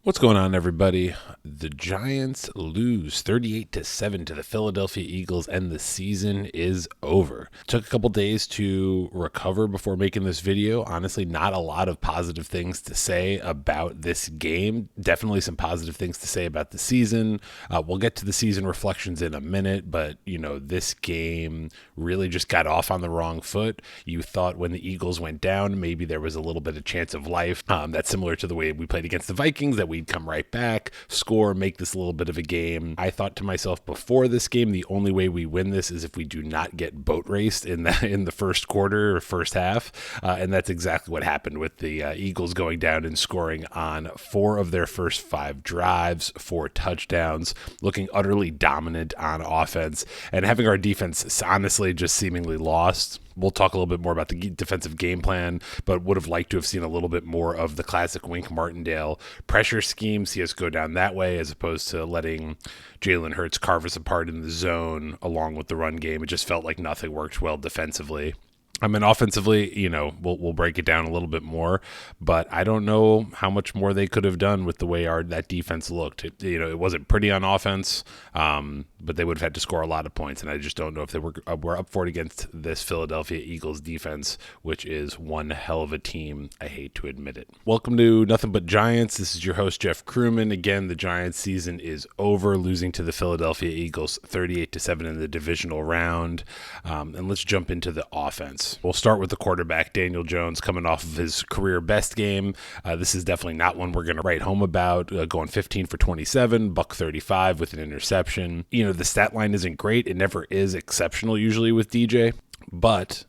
What's going on, everybody? The Giants lose 38-7 to the Philadelphia Eagles, and the season is over. Took a couple days to recover before making this video. Honestly, not a lot of positive things to say about this game. Definitely some positive things to say about the season. We'll get to the season reflections in a minute, but this game really just got off on the wrong foot. You thought when the Eagles went down, maybe there was a little bit of chance of life. That's similar to the way we played against the Vikings, that we'd come right back, score, make this a little bit of a game. I thought to myself before this game, the only way we win this is if we do not get boat raced in the first quarter or first half, and that's exactly what happened with the Eagles going down and scoring on 4 of their first 5 drives, 4 touchdowns, looking utterly dominant on offense, and having our defense honestly just seemingly lost. We'll talk a little bit more about the defensive game plan, but would have liked to have seen a little bit more of the classic Wink Martindale pressure scheme, see us go down that way, as opposed to letting Jalen Hurts carve us apart in the zone along with the run game. It just felt like nothing worked well defensively. I mean, offensively, we'll break it down a little bit more, but I don't know how much more they could have done with the way that defense looked. It wasn't pretty on offense, but they would have had to score a lot of points, and I just don't know if they were up for it against this Philadelphia Eagles defense, which is one hell of a team. I hate to admit it. Welcome to Nothing But Giants. This is your host, Jeff Crewman. Again, the Giants season is over, losing to the Philadelphia Eagles 38-7 in the divisional round, and let's jump into the offense. We'll start with the quarterback, Daniel Jones, coming off of his career best game. This is definitely not one we're going to write home about, going 15 for 27, $135 with an interception. The stat line isn't great. It never is exceptional usually with DJ, but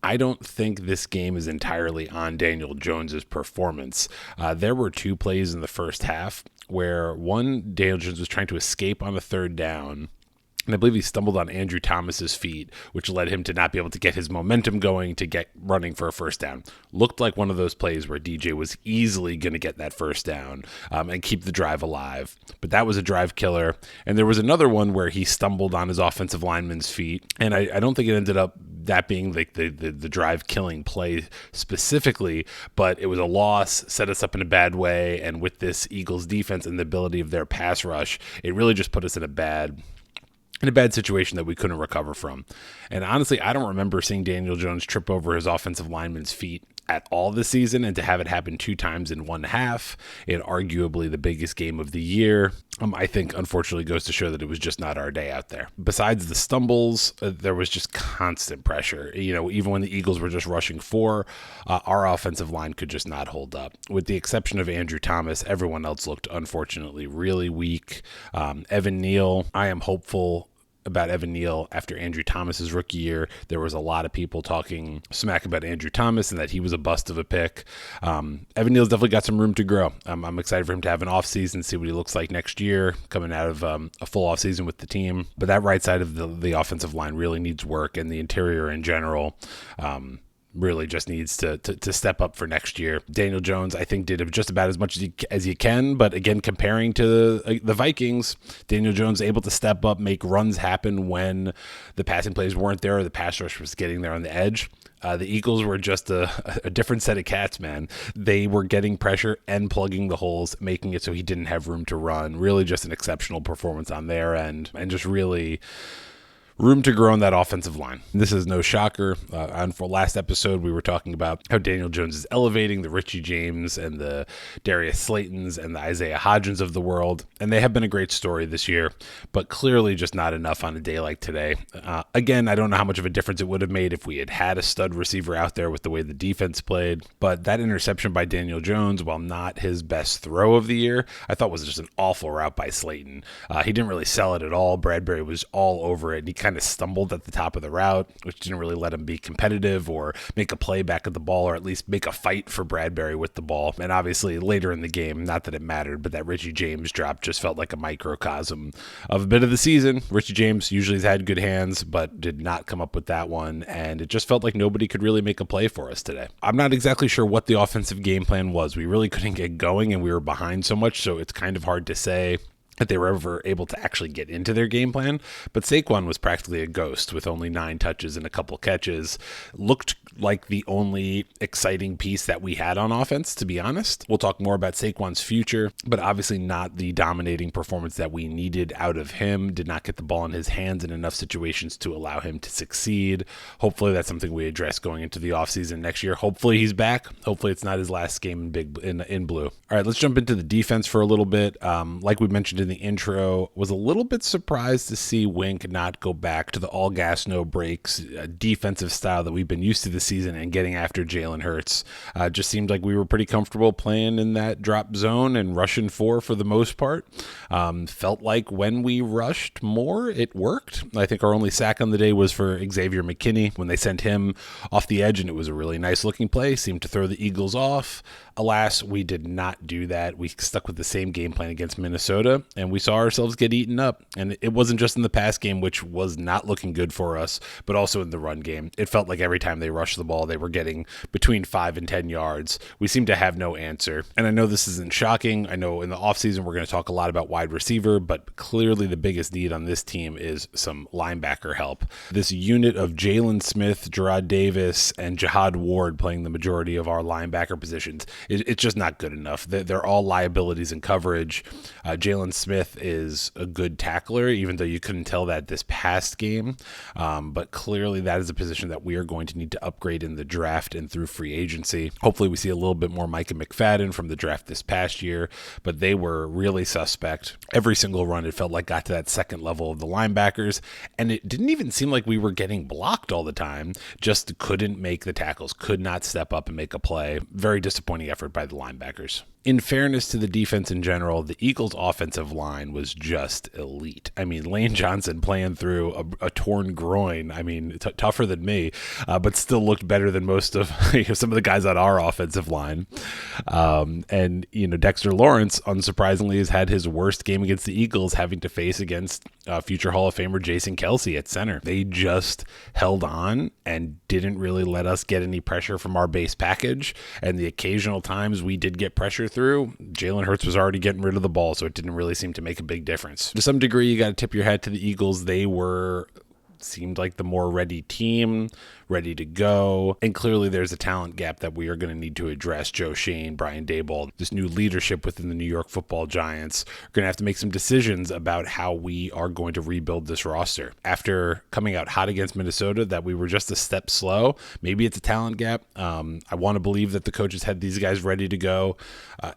I don't think this game is entirely on Daniel Jones's performance. There were 2 plays in the first half where one, Daniel Jones was trying to escape on a third down, and I believe he stumbled on Andrew Thomas's feet, which led him to not be able to get his momentum going to get running for a first down. Looked like one of those plays where DJ was easily going to get that first down and keep the drive alive. But that was a drive killer. And there was another one where he stumbled on his offensive lineman's feet. And I don't think it ended up that being like the drive killing play specifically, but it was a loss, set us up in a bad way. And with this Eagles defense and the ability of their pass rush, it really just put us in a bad situation that we couldn't recover from. And honestly, I don't remember seeing Daniel Jones trip over his offensive lineman's feet at all this season, and to have it happen 2 times in one half in arguably the biggest game of the year, I think unfortunately goes to show that it was just not our day out there. Besides the stumbles, there was just constant pressure. Even when the Eagles were just rushing 4, our offensive line could just not hold up. With the exception of Andrew Thomas, everyone else looked unfortunately really weak. Evan Neal, I am hopeful about Evan Neal after Andrew Thomas's rookie year. There was a lot of people talking smack about Andrew Thomas and that he was a bust of a pick. Evan Neal's definitely got some room to grow. I'm excited for him to have an offseason, see what he looks like next year, coming out of a full offseason with the team. But that right side of the offensive line really needs work, and the interior in general really just needs to step up for next year. Daniel Jones, I think, did just about as much as you can, but again, comparing to the Vikings, Daniel Jones able to step up, make runs happen when the passing plays weren't there or the pass rush was getting there on the edge. The Eagles were just a different set of cats, man. They were getting pressure and plugging the holes, making it so he didn't have room to run. Really just an exceptional performance on their end, and just really room to grow on that offensive line. This is no shocker. On for last episode, we were talking about how Daniel Jones is elevating the Richie James and the Darius Slaytons and the Isaiah Hodgins of the world, and they have been a great story this year, but clearly just not enough on a day like today. Again, I don't know how much of a difference it would have made if we had a stud receiver out there with the way the defense played, but that interception by Daniel Jones, while not his best throw of the year, I thought was just an awful route by Slayton. He didn't really sell it at all. Bradbury was all over it, and he kind of stumbled at the top of the route, which didn't really let him be competitive or make a play back at the ball, or at least make a fight for Bradbury with the ball. And obviously later in the game, not that it mattered, but that Richie James drop just felt like a microcosm of a bit of the season. Richie James usually has had good hands, but did not come up with that one, and it just felt like nobody could really make a play for us today. I'm not exactly sure what the offensive game plan was. We really couldn't get going, and we were behind so much, so it's kind of hard to say that they were ever able to actually get into their game plan. But Saquon was practically a ghost with only 9 touches and a couple catches. Looked like the only exciting piece that we had on offense, to be honest. We'll talk more about Saquon's future, but obviously not the dominating performance that we needed out of him. Did not get the ball in his hands in enough situations to allow him to succeed. Hopefully that's something we address going into the offseason next year. Hopefully he's back. Hopefully it's not his last game in blue. All right, let's jump into the defense for a little bit. Like we mentioned in the intro, was a little bit surprised to see Wink not go back to the all gas, no brakes defensive style that we've been used to this season and getting after Jalen Hurts. Just seemed like we were pretty comfortable playing in that drop zone and rushing for the most part. Felt like when we rushed more, it worked. I think our only sack on the day was for Xavier McKinney when they sent him off the edge, and it was a really nice looking play. Seemed to throw the Eagles off. Alas, we did not do that. We stuck with the same game plan against Minnesota, and we saw ourselves get eaten up. And it wasn't just in the pass game, which was not looking good for us, but also in the run game. It felt like every time they rushed the ball, they were getting between 5 and 10 yards. We seemed to have no answer. And I know this isn't shocking. I know in the offseason we're going to talk a lot about wide receiver, but clearly the biggest need on this team is some linebacker help. This unit of Jalen Smith, Gerard Davis, and Jihad Ward playing the majority of our linebacker positions, it's just not good enough. They're all liabilities in coverage. Jalen Smith is a good tackler, even though you couldn't tell that this past game. But clearly that is a position that we are going to need to upgrade in the draft and through free agency. Hopefully we see a little bit more Micah McFadden from the draft this past year, but they were really suspect. Every single run, it felt like got to that second level of the linebackers, and it didn't even seem like we were getting blocked all the time. Just couldn't make the tackles, could not step up and make a play. Very disappointing effort by the linebackers. In fairness to the defense in general, the Eagles' offensive line was just elite. I mean, Lane Johnson playing through a torn groin, I mean, tougher than me, but still looked better than most of some of the guys on our offensive line. And, Dexter Lawrence, unsurprisingly, has had his worst game against the Eagles, having to face against future Hall of Famer Jason Kelce at center. They just held on and didn't really let us get any pressure from our base package. And the occasional times we did get pressure through, Jalen Hurts was already getting rid of the ball, so it didn't really seem to make a big difference. To some degree, you got to tip your hat to the Eagles. They seemed like the more ready team, ready to go. And clearly there's a talent gap that we are going to need to address. Joe Shane, Brian Daboll, this new leadership within the New York Football Giants are going to have to make some decisions about how we are going to rebuild this roster. After coming out hot against Minnesota, that we were just a step slow. Maybe it's a talent gap. I want to believe that the coaches had these guys ready to go.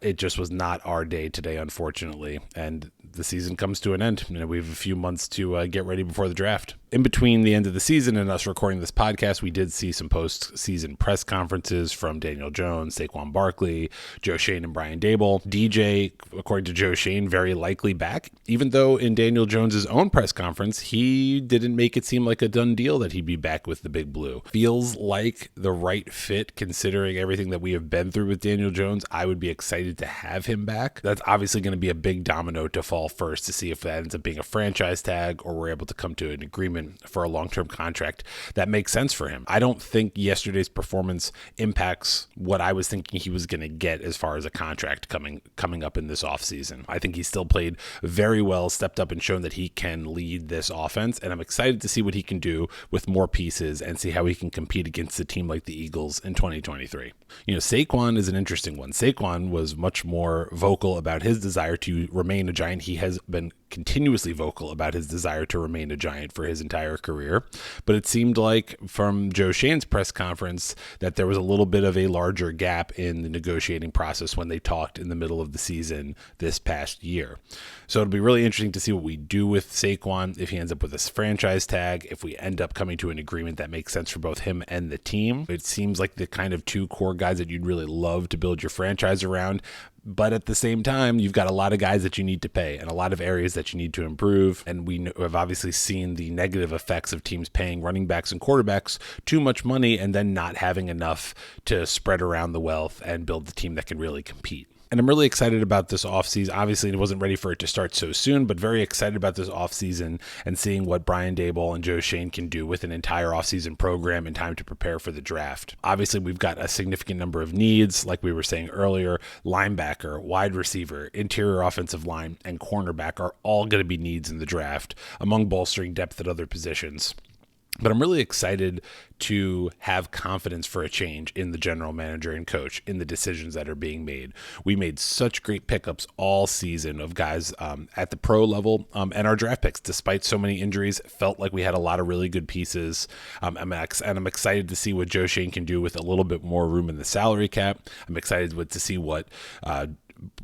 It just was not our day today, unfortunately. And the season comes to an end. We have a few months to get ready before the draft. In between the end of the season and us recording this podcast, we did see some post-season press conferences from Daniel Jones, Saquon Barkley, Joe Shane, and Brian Daboll. DJ, according to Joe Shane, very likely back, even though in Daniel Jones's own press conference, he didn't make it seem like a done deal that he'd be back with the Big Blue. Feels like the right fit considering everything that we have been through with Daniel Jones. I would be excited to have him back. That's obviously going to be a big domino to fall first to see if that ends up being a franchise tag or we're able to come to an agreement for a long-term contract that makes sense for him. I don't think yesterday's performance impacts what I was thinking he was going to get as far as a contract coming up in this offseason. I think he still played very well, stepped up and shown that he can lead this offense, and I'm excited to see what he can do with more pieces and see how he can compete against a team like the Eagles in 2023. Saquon is an interesting one. Saquon was much more vocal about his desire to remain a Giant. He has been continuously vocal about his desire to remain a Giant for his entire career. But it seemed like from Joe Shane's press conference that there was a little bit of a larger gap in the negotiating process when they talked in the middle of the season this past year. So it'll be really interesting to see what we do with Saquon, if he ends up with this franchise tag, if we end up coming to an agreement that makes sense for both him and the team. It seems like the kind of two core guys that you'd really love to build your franchise around. But at the same time, you've got a lot of guys that you need to pay and a lot of areas that you need to improve. And we have obviously seen the negative effects of teams paying running backs and quarterbacks too much money and then not having enough to spread around the wealth and build the team that can really compete. And I'm really excited about this offseason. Obviously, I wasn't ready for it to start so soon, but very excited about this offseason and seeing what Brian Daboll and Joe Schoen can do with an entire offseason program in time to prepare for the draft. Obviously, we've got a significant number of needs, like we were saying earlier. Linebacker, wide receiver, interior offensive line, and cornerback are all going to be needs in the draft, among bolstering depth at other positions. But I'm really excited to have confidence for a change in the general manager and coach, in the decisions that are being made. We made such great pickups all season of guys at the pro level, and our draft picks, despite so many injuries, felt like we had a lot of really good pieces. I'm excited to see what Joe Schoen can do with a little bit more room in the salary cap. I'm excited to see what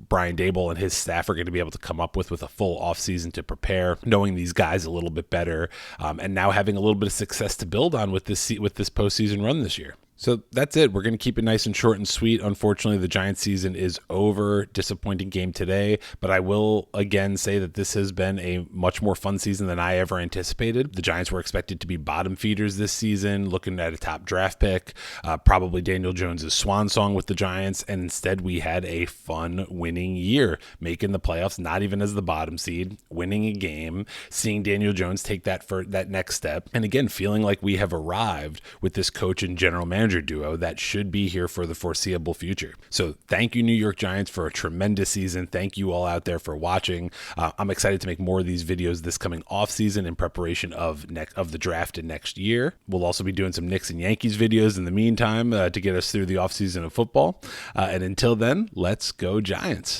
Brian Daboll and his staff are going to be able to come up with a full offseason to prepare, knowing these guys a little bit better, and now having a little bit of success to build on with this postseason run this year. So that's it. We're going to keep it nice and short and sweet. Unfortunately, the Giants season is over. Disappointing game today, but I will again say that this has been a much more fun season than I ever anticipated. The Giants were expected to be bottom feeders this season, looking at a top draft pick, probably Daniel Jones's swan song with the Giants, and instead we had a fun winning year, making the playoffs, not even as the bottom seed, winning a game, seeing Daniel Jones take that next step, and again, feeling like we have arrived with this coach and general manager duo that should be here for the foreseeable future. So thank you, New York Giants, for a tremendous season. Thank you all out there for watching. I'm excited to make more of these videos this coming off season in preparation of the draft and next year. We'll also be doing some Knicks and Yankees videos in the meantime to get us through the off season of football. And until then, let's go Giants.